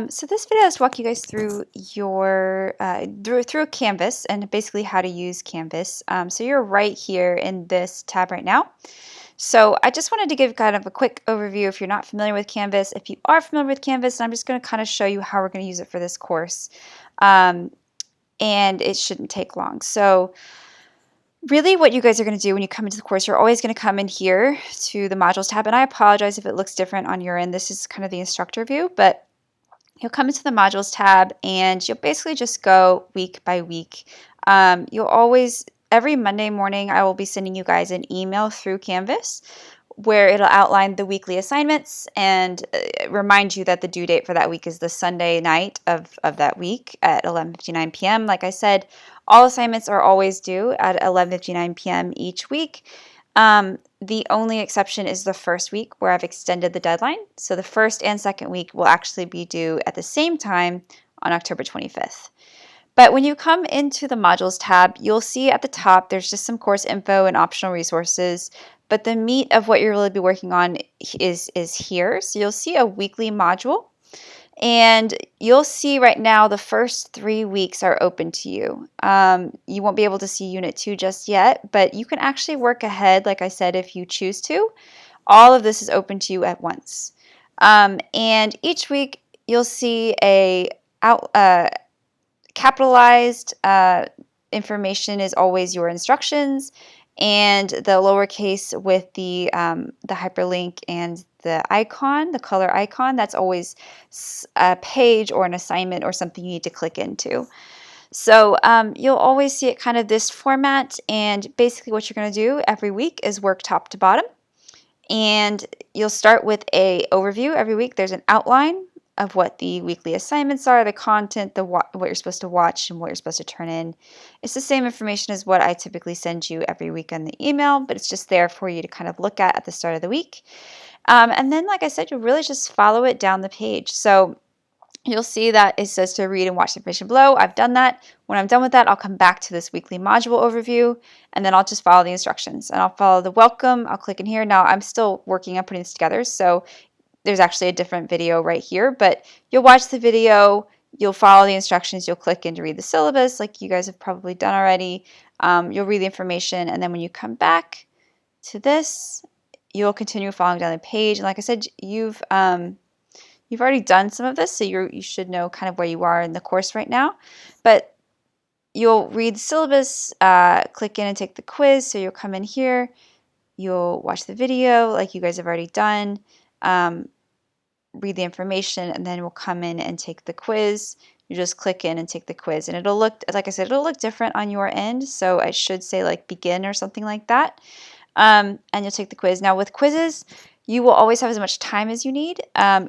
So this video is walk you guys through your through Canvas and basically how to use Canvas. So you're right here in this tab right now. So I just wanted to give kind of a quick overview if you're not familiar with Canvas. If you are familiar with Canvas, I'm just going to kind of show you how we're going to use it for this course. And it shouldn't take long. So really what you guys are going to do when you come into the course, you're always going to come in here to the modules tab. And I apologize if it looks different on your end. This is kind of the instructor view, but you'll come into the modules tab and you'll basically just go week by week. You'll always, every Monday morning, I will be sending you guys an email through Canvas where it'll outline the weekly assignments and remind you that the due date for that week is the Sunday night of that week at 11:59 p.m. Like I said, all assignments are always due at 11:59 p.m. each week. The only exception is the first week where I've extended the deadline. So the first and second week will actually be due at the same time on October 25th. But when you come into the modules tab, you'll see at the top there's just some course info and optional resources. But the meat of what you'll really be working on is here. So you'll see a weekly module. And you'll see right now the first 3 weeks are open to you. You won't be able to see Unit 2 just yet, but you can actually work ahead, like I said, if you choose to. All of this is open to you at once. And each week you'll see a capitalized information is always your instructions, and the lowercase with the hyperlink and the icon, the color icon, that's always a page or an assignment or something you need to click into. So you'll always see it kind of this format, and basically what you're going to do every week is work top to bottom. And you'll start with a overview every week. There's an outline of what the weekly assignments are, the content, what you're supposed to watch, and what you're supposed to turn in. It's the same information as what I typically send you every week on the email, but it's just there for you to kind of look at the start of the week. And then, like I said, you'll really just follow it down the page. So you'll see that it says to read and watch the information below. I've done that. When I'm done with that, I'll come back to this weekly module overview, and then I'll just follow the instructions. And I'll follow the welcome. I'll click in here. Now, I'm still working on putting this together, so there's actually a different video right here, but you'll watch the video, you'll follow the instructions, you'll click in to read the syllabus like you guys have probably done already. You'll read the information, and then when you come back to this, you'll continue following down the page. And like I said, you've already done some of this, so you should know kind of where you are in the course right now. But you'll read the syllabus, click in and take the quiz. So you'll come in here, you'll watch the video like you guys have already done, read the information, and then we'll come in and take the quiz. You just click in and take the quiz, and it'll look, like I said, it'll look different on your end. So I should say like begin or something like that. And you'll take the quiz. Now with quizzes, you will always have as much time as you need.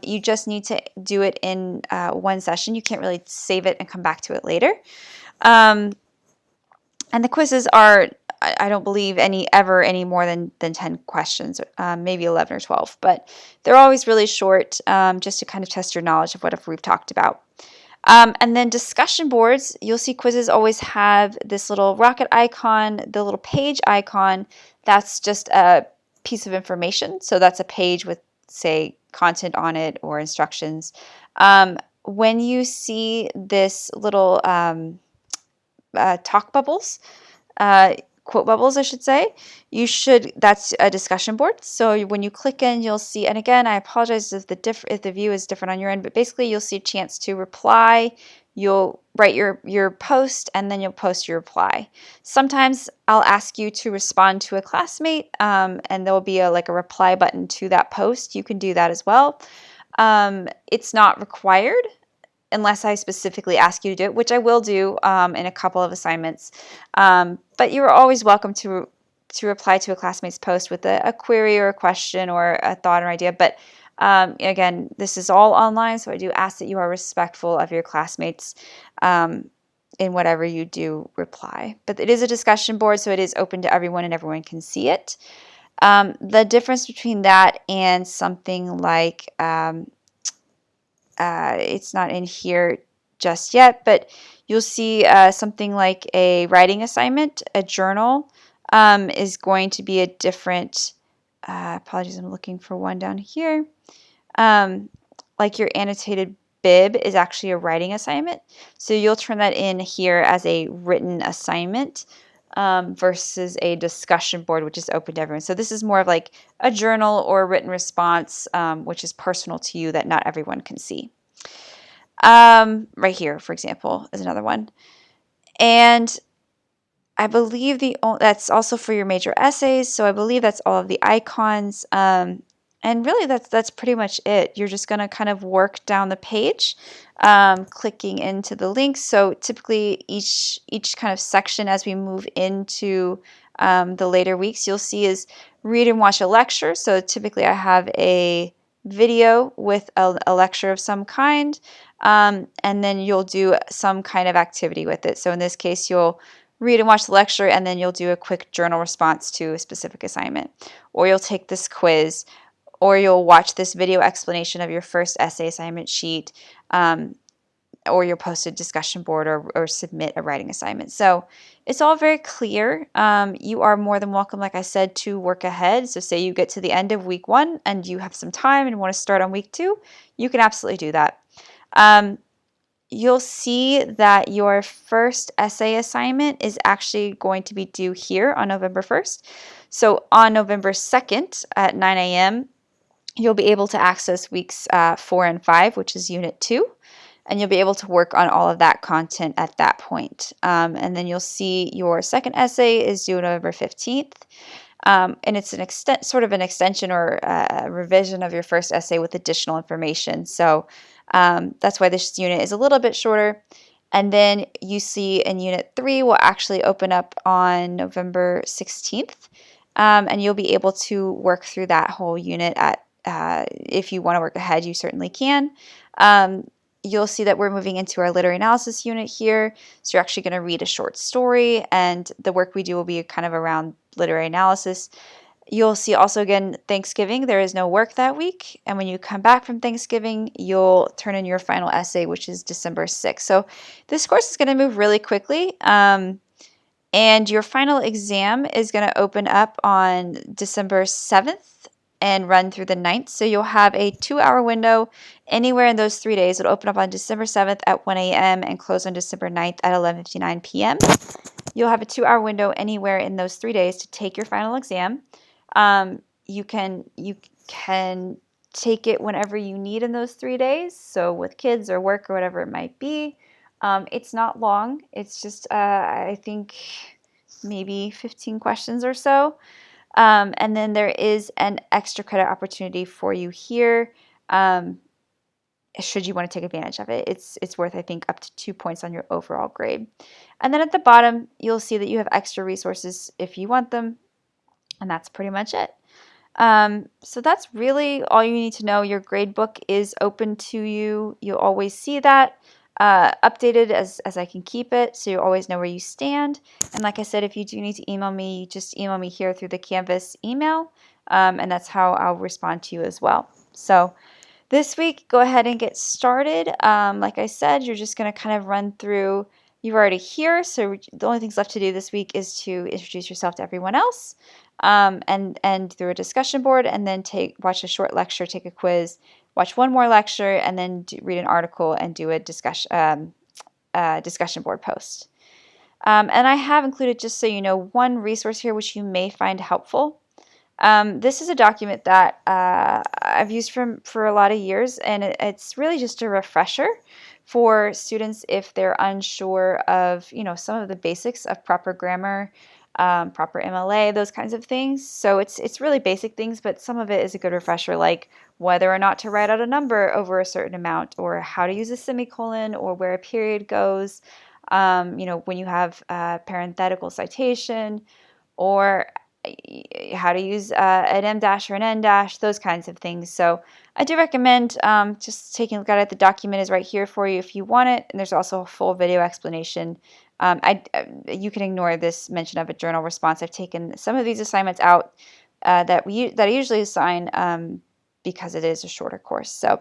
You just need to do it in one session. You can't really save it and come back to it later. And the quizzes are, I don't believe any more than 10 questions, maybe 11 or 12, but they're always really short, just to kind of test your knowledge of whatever we've talked about. And then discussion boards, you'll see quizzes always have this little rocket icon, the little page icon. That's just a piece of information. So that's a page with, say, content on it or instructions. When you see this little talk bubbles, quote bubbles, I should say, that's a discussion board. So when you click in, you'll see, and again, I apologize if the view is different on your end, but basically you'll see a chance to reply. You'll write your post, and then you'll post your reply. Sometimes I'll ask you to respond to a classmate, and there'll be a reply button to that post. You can do that as well. It's not required unless I specifically ask you to do it, which I will do in a couple of assignments. But you're always welcome to reply to a classmate's post with a query or a question or a thought or idea. But again, this is all online, so I do ask that you are respectful of your classmates in whatever you do reply. But it is a discussion board, so it is open to everyone and everyone can see it. The difference between that and something like it's not in here just yet, but you'll see something like a writing assignment, a journal, is going to be a different, apologies, I'm looking for one down here, like your annotated bib is actually a writing assignment. So you'll turn that in here as a written assignment versus a discussion board, which is open to everyone. So this is more of like a journal or a written response, which is personal to you that not everyone can see. Right here, for example, is another one. And I believe that's also for your major essays. So I believe that's all of the icons. And really that's pretty much it. You're just going to kind of work down the page, clicking into the links. So typically each kind of section as we move into the later weeks, you'll see is read and watch a lecture. So typically I have a video with a lecture of some kind, and then you'll do some kind of activity with it. So in this case, you'll read and watch the lecture, and then you'll do a quick journal response to a specific assignment. Or you'll take this quiz, or you'll watch this video explanation of your first essay assignment sheet, or you'll post a discussion board or submit a writing assignment. So it's all very clear. You are more than welcome, like I said, to work ahead. So say you get to the end of week 1 and you have some time and want to start on week 2, you can absolutely do that. You'll see that your first essay assignment is actually going to be due here on November 1st. So on November 2nd at 9 a.m., you'll be able to access weeks 4 and 5, which is Unit 2, and you'll be able to work on all of that content at that point. And then you'll see your second essay is due November 15th. And it's sort of an extension or a revision of your first essay with additional information. So that's why this unit is a little bit shorter. And then you see in Unit 3 will actually open up on November 16th. And you'll be able to work through that whole unit if you want to work ahead, you certainly can. You'll see that we're moving into our literary analysis unit here. So you're actually going to read a short story, and the work we do will be kind of around literary analysis. You'll see also, again, Thanksgiving, there is no work that week. And when you come back from Thanksgiving, you'll turn in your final essay, which is December 6th. So this course is going to move really quickly. And your final exam is going to open up on December 7th and run through the 9th. So you'll have a 2-hour window anywhere in those 3 days. It'll open up on December 7th at 1 a.m. and close on December 9th at 11:59 p.m. You'll have a 2-hour window anywhere in those 3 days to take your final exam. You can take it whenever you need in those 3 days. So with kids or work or whatever it might be. It's not long. It's just, I think, maybe 15 questions or so. And then there is an extra credit opportunity for you here, should you want to take advantage of it. It's worth, I think, up to 2 points on your overall grade. And then at the bottom, you'll see that you have extra resources if you want them. And that's pretty much it. So that's really all you need to know. Your grade book is open to you. You'll always see that updated as I can keep it, so you always know where you stand. And like I said, if you do need to email me, just email me here through the Canvas email, and that's how I'll respond to you as well. So this week, go ahead and get started. Like I said, you're just going to kind of run through. You're already here, so the only things left to do this week is to introduce yourself to everyone else, and through a discussion board, and then watch a short lecture, take a quiz, watch one more lecture, and then read an article and do a discussion board post. And I have included, just so you know, one resource here which you may find helpful. This is a document that I've used for a lot of years, and it's really just a refresher for students if they're unsure of, some of the basics of proper grammar, proper MLA, those kinds of things. So it's really basic things, but some of it is a good refresher, like whether or not to write out a number over a certain amount, or how to use a semicolon, or where a period goes, when you have a parenthetical citation, or how to use an M dash or an N dash, those kinds of things. So I do recommend just taking a look at it. The document is right here for you if you want it, and there's also a full video explanation. You can ignore this mention of a journal response. I've taken some of these assignments out that I usually assign because it is a shorter course. So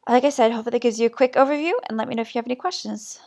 like I said, hopefully that gives you a quick overview, and let me know if you have any questions.